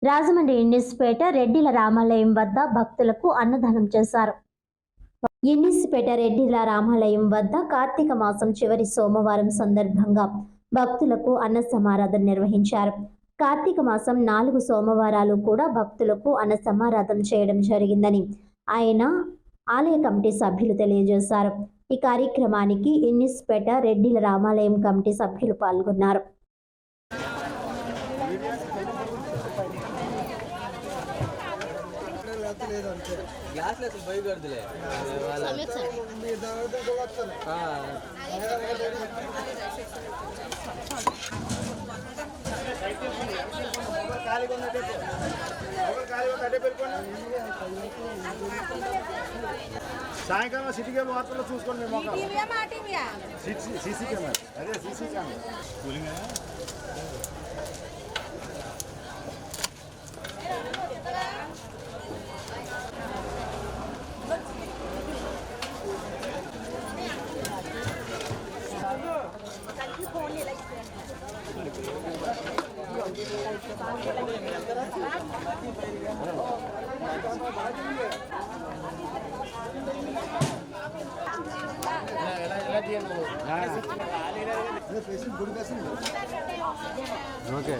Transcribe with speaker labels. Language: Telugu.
Speaker 1: రాజమండ్రి ఇన్నిస్పేట రెడ్డిల రామాలయం వద్ద భక్తులకు అన్నదానం చేశారు. ఇన్నిస్పేట రెడ్డిల రామాలయం వద్ద కార్తీక మాసం చివరి సోమవారం సందర్భంగా భక్తులకు అన్న సమారాధన నిర్వహించారు. కార్తీక మాసం 4 సోమవారాలు కూడా భక్తులకు అన్న సమారాధన చేయడం జరిగిందని ఆయన ఆలయ కమిటీ సభ్యులు తెలియజేశారు. ఈ కార్యక్రమానికి ఇన్నిస్పేట రెడ్డిల రామాలయం కమిటీ సభ్యులు పాల్గొన్నారు.
Speaker 2: సాయంకాలం సిటీ కేబుల్ వార్తల్లో చూసుకోండి. సీసీ కెమెరా అదే సీసీ కెమెరా ఓకే.